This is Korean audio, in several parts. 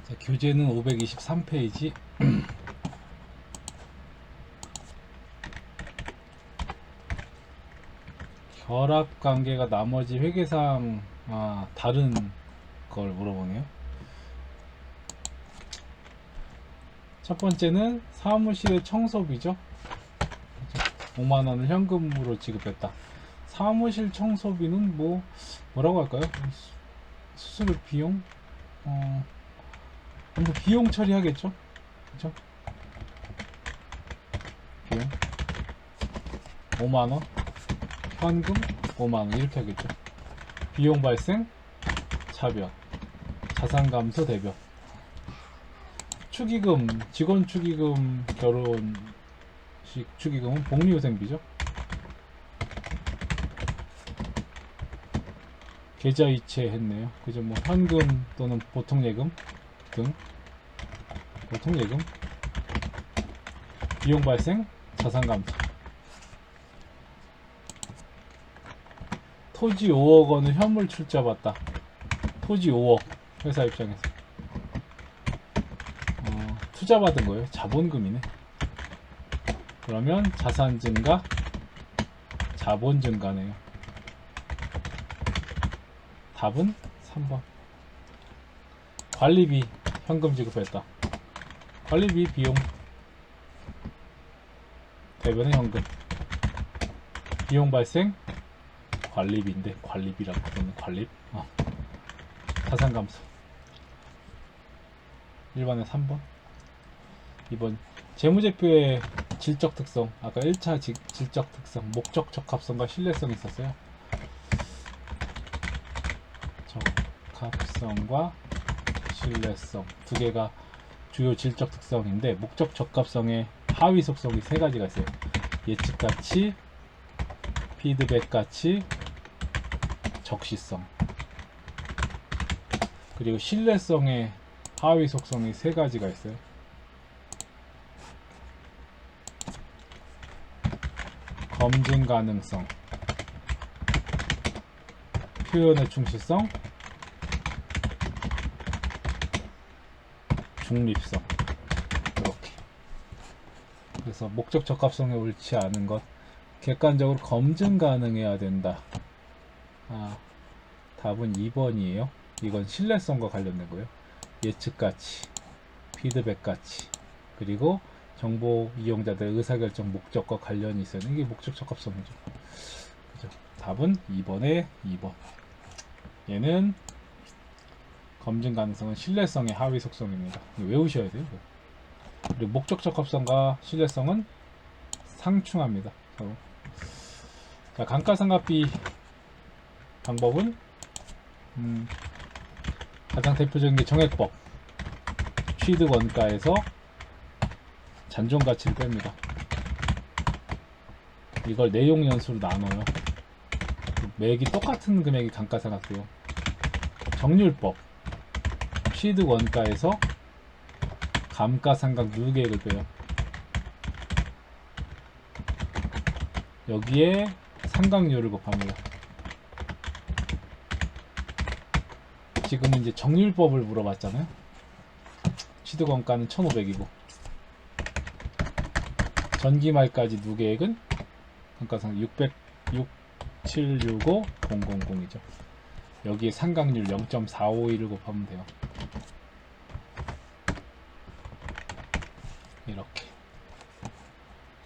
자, 교재는 523페이지. 결합관계가 나머지 회계상 다른 걸 물어보네요. 첫 번째는 사무실의 청소비죠. 5만원을 현금으로 지급했다. 사무실 청소비는 뭐라고 할까요? 수수료 비용? 아무튼 비용 처리하겠죠? 그죠? 비용 5만원, 현금 5만원 이렇게 하겠죠. 비용 발생, 차별, 자산감소 대별. 축의금, 직원 축의금, 결혼식 축의금은 복리후생비죠. 계좌이체 했네요. 그죠? 뭐 현금 또는 보통예금 등. 보통예금, 비용 발생, 자산감소. 토지 5억 원을 현물 출자 받다. 토지 5억, 회사 입장에서 투자 받은 거예요. 자본금이네. 그러면 자산 증가, 자본 증가네요. 답은 3번. 관리비 현금 지급했다. 관리비 비용 대변의 현금. 비용 발생 관리비인데 관리비라고 부르는 관리. 자산 감소. 1번에 3번. 2번 재무제표의 질적 특성. 아까 1차 질적 특성 목적 적합성과 신뢰성이 있었어요. 적합성과 신뢰성 두 개가 주요 질적 특성인데, 목적 적합성의 하위 속성이 세 가지가 있어요. 예측 가치, 피드백 가치, 적시성. 그리고 신뢰성의 하위 속성이 세 가지가 있어요. 검증 가능성, 표현의 충실성, 중립성. 이렇게. 그래서 목적 적합성에 옳지 않은 것, 객관적으로 검증 가능해야 된다. 답은 2번이에요. 이건 신뢰성과 관련된 거예요. 예측 가치, 피드백 가치, 그리고 정보 이용자들의 의사결정 목적과 관련이 있어요. 이게 목적 적합성이죠. 그죠? 답은 2번에 2번. 얘는 검증 가능성은 신뢰성의 하위 속성입니다. 외우셔야 돼요. 그리고 목적 적합성과 신뢰성은 상충합니다. 자, 감가상각비 방법은 가장 대표적인 게 정액법. 취득 원가에서 잔존 가치를 뺍니다. 이걸 내용 연수로 나눠요. 매기 똑같은 금액이 감가상각돼요. 정률법. 취득 원가에서 감가상각 누계액을 빼요. 여기에 상각률을 곱합니다. 지금은 이제 정률법을 물어봤잖아요. 취득 원가는 1,500이고 전기말까지 누계액은 감가상각 66765,000이죠. 여기에 상각률 0.451을 곱하면 돼요. 이렇게.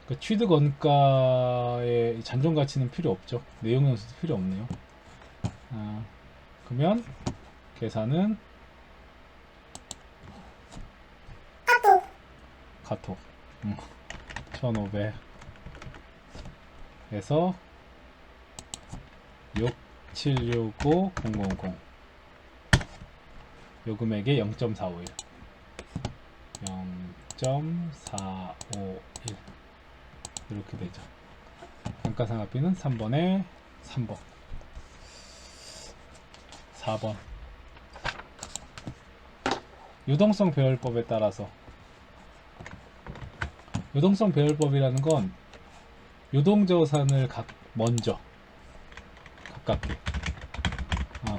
그 취득 원가의 잔존 가치는 필요 없죠. 내용 연수도 필요 없네요. 그러면 계산은 카톡 1500에서 6765000 요 금액에 0.451 0.451 이렇게 되죠. 감가상각비는 3번에 3번. 4번 유동성 배열법에 따라서. 유동성 배열법이라는 건 유동자산을 먼저 가깝게,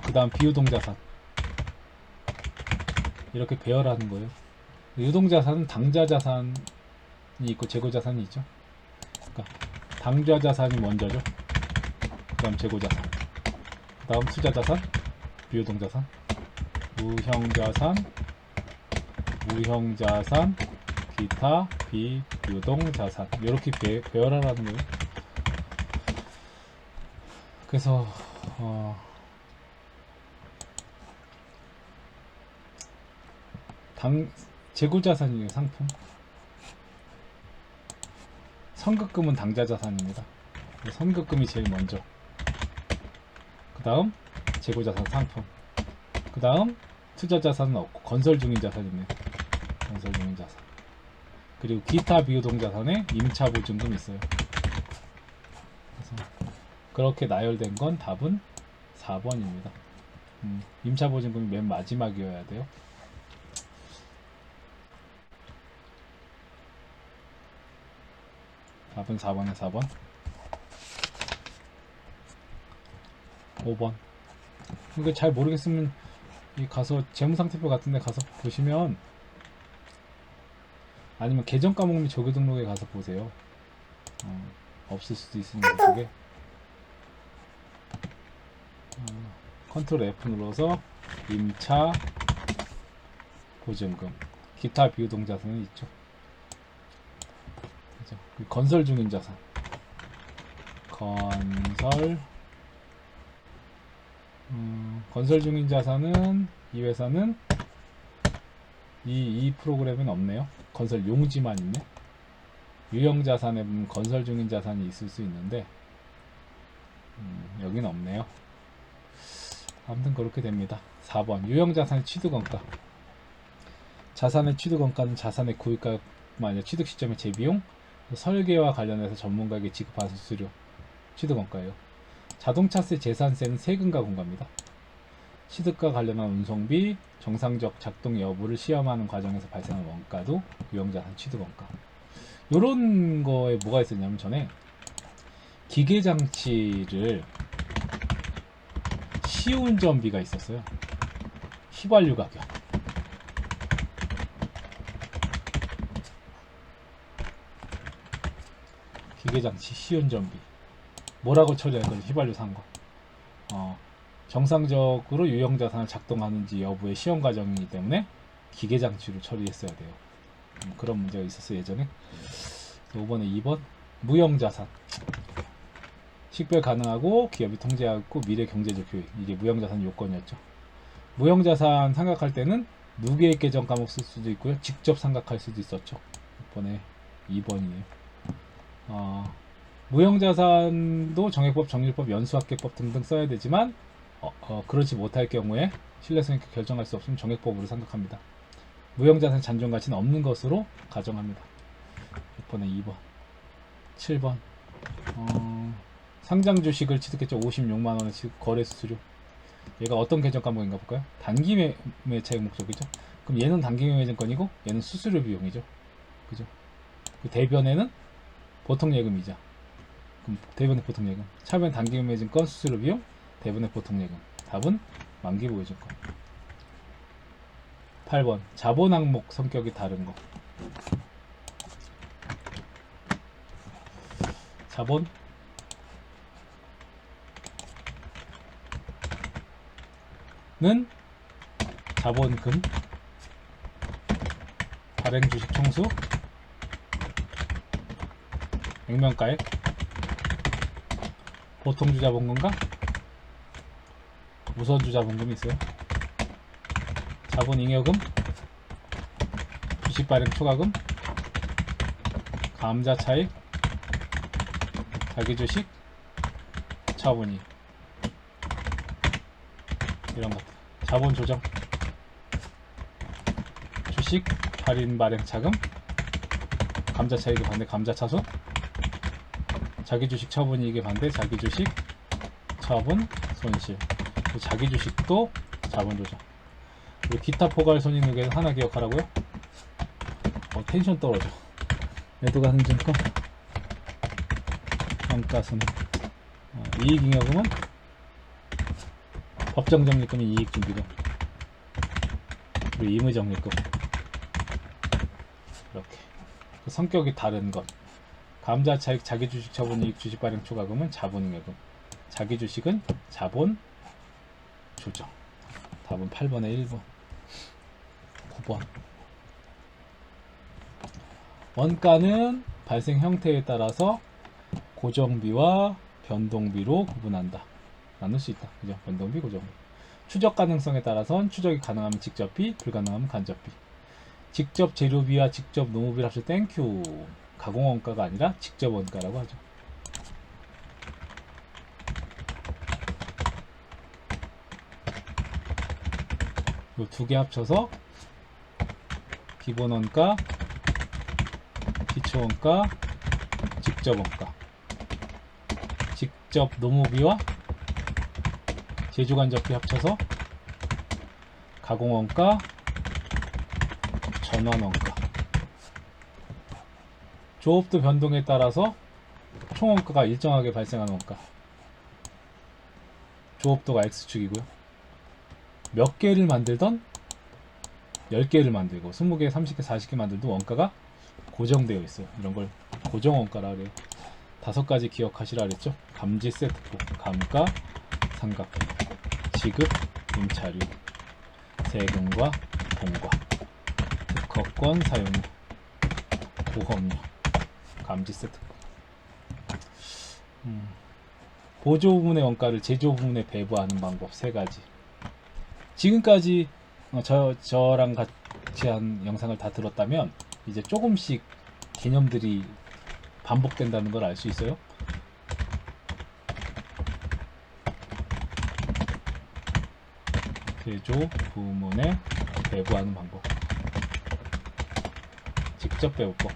그 다음 비유동자산, 이렇게 배열하는 거예요. 유동자산은 당좌자산이 있고 재고자산이 있죠. 그러니까 당좌자산이 먼저죠. 그 다음 재고자산, 그 다음 투자자산, 비유동자산, 무형자산, 무형자산, 기타 비유동자산, 이렇게 배열하라는 거예요. 그래서 재고자산이에요. 상품. 선급금은 당좌자산입니다. 선급금이 제일 먼저, 그 다음 재고자산 상품, 그 다음 투자자산은 없고 건설 중인 자산이 있네요. 건설 중인 자산. 그리고 기타 비유동자산에 임차보증금 있어요. 그래서 그렇게 나열된 건 답은 4번입니다. 임차보증금이 맨 마지막이어야 돼요. 답은 4번에 4번. 5번. 이거 잘 모르겠으면 가서 재무상태표 같은 데 가서 보시면, 아니면 계정 과목 및 조교 등록에 가서 보세요. 없을 수도 있으니까 그게. 컨트롤 F 눌러서 임차 보증금, 기타 비유동자산은 있죠. 그죠? 건설 중인 자산, 건설 중인 자산은 이 회사는 이 프로그램은 없네요. 건설 용지만 있네. 유형 자산에 보면 건설 중인 자산이 있을 수 있는데 여기는 없네요. 아무튼 그렇게 됩니다. 4번 유형 자산의 취득원가. 자산의 취득원가는 자산의 구입가 만약 취득 시점의 재비용, 설계와 관련해서 전문가에게 지급하는 수수료, 취득원가예요. 자동차세, 재산세는 세금과 공과입니다. 취득과 관련한 운송비, 정상적 작동 여부를 시험하는 과정에서 발생한 원가도 유형자산 취득원가. 요런 거에 뭐가 있었냐면, 전에 기계장치를 시운전비가 있었어요. 휘발유 가격. 기계장치 시운전비. 뭐라고 처리할 거지? 휘발유 산 거. 정상적으로 유형자산을 작동하는지 여부의 시험 과정이기 때문에 기계장치로 처리했어야 돼요. 그런 문제가 있었어요, 예전에. 5번에 2번 무형자산. 식별 가능하고 기업이 통제하고 미래 경제적 효익. 이게 무형자산 요건이었죠. 무형자산 생각할 때는 무계획 계정 과목 쓸 수도 있고요, 직접 생각할 수도 있었죠. 이번에 2번이에요. 무형자산도 정액법, 정률법, 연수합계법 등등 써야 되지만 그렇지 못할 경우에 신뢰성 있게 결정할 수 없으면 정액법으로 생각합니다. 무형자산 잔존가치는 없는 것으로 가정합니다. 이번에 2번. 7번 상장 주식을 취득했죠. 56만원의 거래 수수료. 얘가 어떤 계정 과목인가 볼까요? 단기 매차액 목적이죠. 그럼 얘는 단기 매매증권이고 얘는 수수료 비용이죠. 그죠? 그 대변에는 보통 예금이자. 그럼 대변의 보통 예금, 차변 단기 매매증권 수수료 비용, 대변의 보통 예금. 답은 만기 보유증권. 8번 자본 항목 성격이 다른 거. 자본 는 자본금, 발행 주식 총수, 액면가액, 보통주자본금과 우선주자본금이 있어요. 자본잉여금, 주식 발행 초과금, 감자차익, 자기주식, 차분이, 이런 것들. 자본조정, 주식 할인 발행 차금, 감자차익에 반대 감자차손, 자기주식 처분이익에 반대 자기주식 처분 손실. 자기주식도 자본조정. 그리고 기타 포괄 손익률에서 하나 기억하라고요? 텐션 떨어져. 매도가능증권, 평가손익, 이익잉여금은 법정적립금이 이익준비금, 그리고 임의정리금. 이렇게 그 성격이 다른 것. 감자 차익 자기 주식 처분 이익 주식 발행 초과금은 자본잉여금. 자기 주식은 자본 조정. 답은 8번에 1번. 9번. 원가는 발생 형태에 따라서 고정비와 변동비로 구분한다. 나눌 수 있다. 그죠? 변동비, 고정비. 추적 가능성에 따라선 추적이 가능하면 직접비, 불가능하면 간접비. 직접 재료비와 직접 노무비를 합쳐 땡큐. 가공원가가 아니라 직접 원가라고 하죠. 이 두 개 합쳐서 기본원가, 기초원가, 직접원가. 직접 노무비와 제조간접비 합쳐서 가공원가, 전환원가. 조업도 변동에 따라서 총원가가 일정하게 발생하는 원가. 조업도가 X축이고요. 몇 개를 만들던 10개를 만들고 20개, 30개, 40개 만들도 원가가 고정되어 있어요. 이런 걸 고정원가라 그래요. 5가지 기억하시라 그랬죠. 감지 세트표, 감가, 삼각비, 지급, 임차료, 세금과 공과, 특허권 사용료, 보험료, 감지 세트표. 보조 부문의 원가를 제조 부문에 배부하는 방법 3가지. 지금까지 저랑 같이 한 영상을 다 들었다면 이제 조금씩 개념들이 반복된다는 걸 알 수 있어요. 제조 부문에 배부하는 방법. 직접 배우법.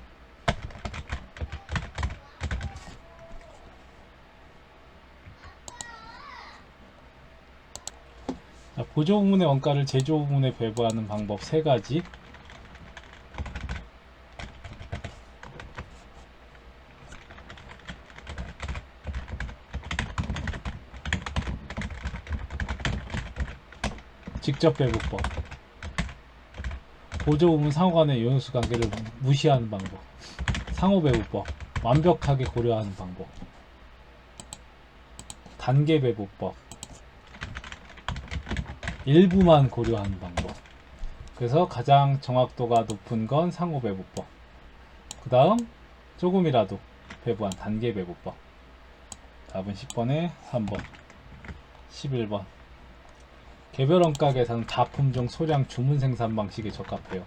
보조 부문의 원가를 제조 부문에 배부하는 방법 3가지. 직접 배부법. 보조 부문 상호 간의 요인수 관계를 무시하는 방법. 상호 배부법. 완벽하게 고려하는 방법. 단계 배부법. 일부만 고려하는 방법. 그래서 가장 정확도가 높은 건 상호 배부법. 그 다음 조금이라도 배부한 단계 배부법. 답은 10번에 3번. 11번. 개별 원가 계산은 다품종 소량 주문 생산 방식에 적합해요.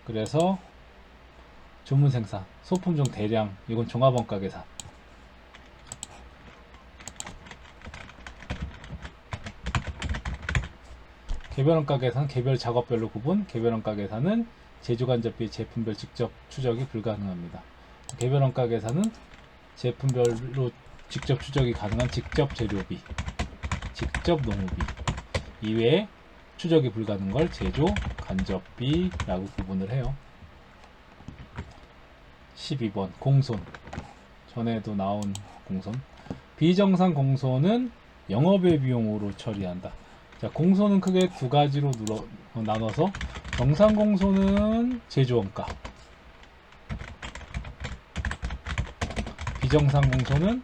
그래서 주문 생산, 소품종 대량, 이건 종합 원가 계산. 개별 원가 계산, 개별 작업별로 구분. 개별 원가 계산은 제조간접비 제품별 직접 추적이 불가능합니다. 개별 원가 계산은 제품별로 직접 추적이 가능한 직접 재료비, 직접 노무비 이외에 추적이 불가능한 걸 제조 간접비라고 구분을 해요. 12번 공손. 전에도 나온 공손. 비정상 공손은 영업의 비용으로 처리한다. 자, 공손은 크게 2가지로 나눠서 정상 공손은 제조원가, 비정상 공손은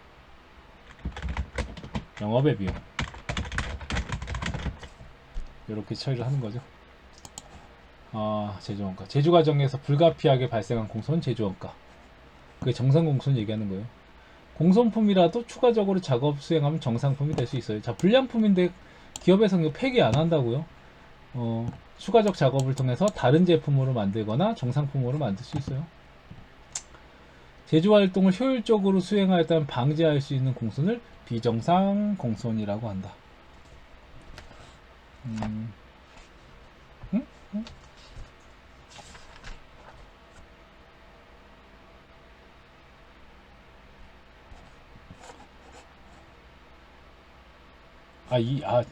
영업의 비용. 이렇게 처리를 하는 거죠. 제조원가. 제조 과정에서 불가피하게 발생한 공손 제조원가. 그게 정상 공손 얘기하는 거예요. 공손품이라도 추가적으로 작업 수행하면 정상품이 될 수 있어요. 자, 불량품인데 기업에서 이거 폐기 안 한다고요? 추가적 작업을 통해서 다른 제품으로 만들거나 정상품으로 만들 수 있어요. 제조 활동을 효율적으로 수행하였다면 방지할 수 있는 공손을 비정상 공손이라고 한다.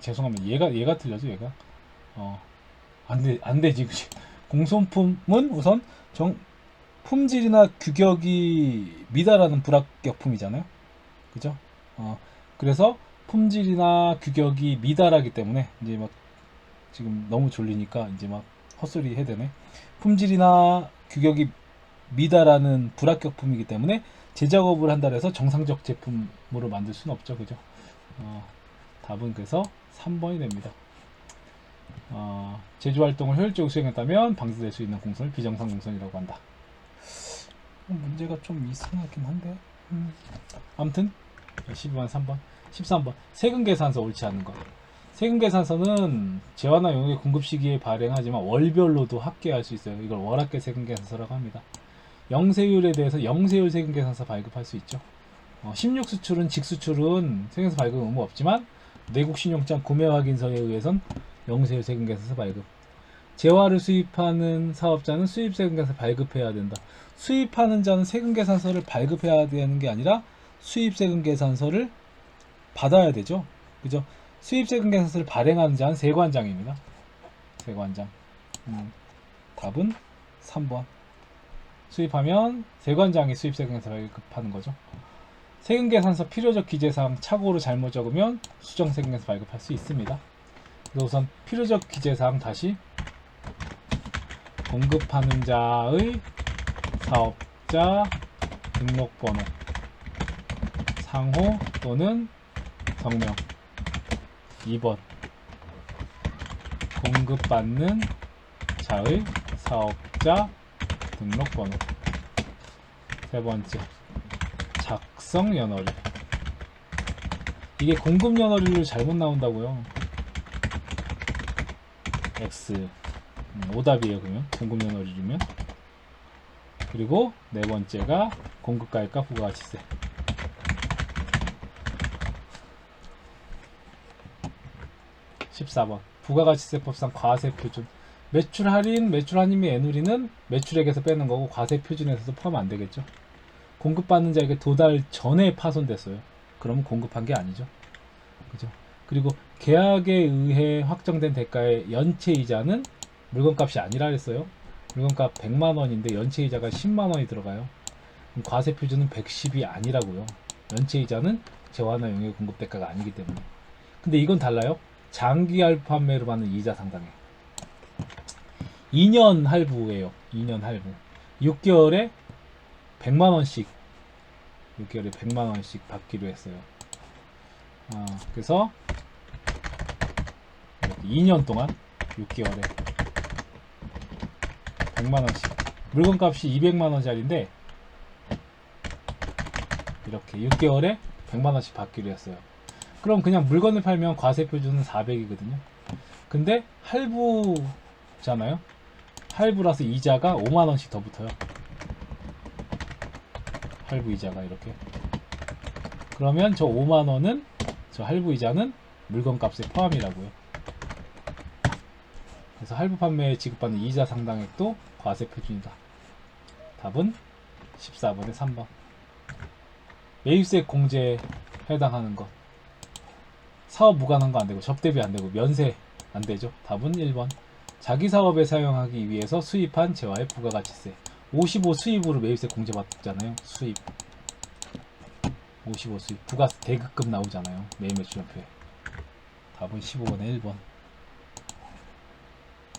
죄송합니다. 얘가 틀려져, 얘가. 안 되지, 그치? 공손품은 우선 품질이나 규격이 미달하는 불합격품이잖아요. 그죠? 그래서 품질이나 규격이 미달하기 때문에 이제 막 지금 너무 졸리니까 이제 막 헛소리 해야 되네. 품질이나 규격이 미달하는 불합격품이기 때문에 재작업을 한다 해서 정상적 제품으로 만들 수는 없죠. 그죠? 답은 그래서 3번이 됩니다. 제조활동을 효율적으로 수행했다면 방지될 수 있는 공선을 비정상 공선이라고 한다. 문제가 좀 이상하긴 한데 아무튼 12번 3번 13번 세금계산서 옳지 않은 것. 세금계산서는 재화나 용역의 공급 시기에 발행하지만 월별로도 합계할 수 있어요. 이걸 월합계 세금계산서라고 합니다. 영세율에 대해서 영세율 세금계산서 발급할 수 있죠. 16수출은 직수출은 세금계산서 발급 의무 없지만 내국신용장 구매 확인서에 의해선 영세율 세금계산서 발급. 재화를 수입하는 사업자는 수입세금계산서 발급해야 된다. 수입하는 자는 세금계산서를 발급해야 되는 게 아니라 수입세금계산서를 받아야 되죠. 그죠? 수입세금계산서를 발행하는 자는 세관장입니다. 세관장. 답은 3번. 수입하면 세관장이 수입세금계산서를 발급하는 거죠. 세금계산서 필요적 기재사항 착오로 잘못 적으면 수정세금계산서 발급할 수 있습니다. 그래서 우선 필요적 기재사항 다시 공급하는 자의 사업자 등록번호, 상호 또는 성명. 2번 공급받는 자의 사업자 등록번호. 세 번째 작성 연어류. 이게 공급 연어류를 잘못 나온다고요. X 오답이에요. 그러면 공급 연어류면. 그리고 네 번째가 공급가액과 부가가치세. 14번 부가가치세법상 과세표준. 매출 할인, 매출 할인 및 애누리는 매출액에서 빼는 거고 과세표준에서도 포함 안 되겠죠. 공급받는 자에게 도달 전에 파손됐어요. 그러면 공급한 게 아니죠. 그죠? 그리고 계약에 의해 확정된 대가의 연체이자는 물건값이 아니라 했어요. 물건값 100만원인데 연체이자가 10만원이 들어가요. 그럼 과세표준은 110이 아니라고요. 연체이자는 재화나 용역 공급 대가가 아니기 때문에. 근데 이건 달라요. 장기할 판매로 받는 이자 상당해. 2년 할부예요. 2년 할부. 6개월에 100만원씩 6개월에 100만원씩 받기로 했어요. 그래서 2년 동안 6개월에 100만원씩. 물건값이 200만원짜리인데 이렇게 6개월에 100만원씩 받기로 했어요. 그럼 그냥 물건을 팔면 과세표준은 400이거든요. 근데 할부잖아요. 할부라서 이자가 5만원씩 더 붙어요. 할부 이자가 이렇게. 그러면 저 5만원은 저 할부 이자는 물건값에 포함이라고요. 그래서 할부 판매에 지급받는 이자 상당액도 과세표준이다. 답은 14번에 3번. 매입세 공제에 해당하는 것. 사업 무관한 거 안 되고 접대비 안 되고 면세 안 되죠. 답은 1번. 자기 사업에 사용하기 위해서 수입한 재화의 부가가치세. 55 수입으로 매입세 공제 받잖아요. 수입. 55 수입. 부가 대급급 나오잖아요. 매입 매출표에. 답은 15번에 1번.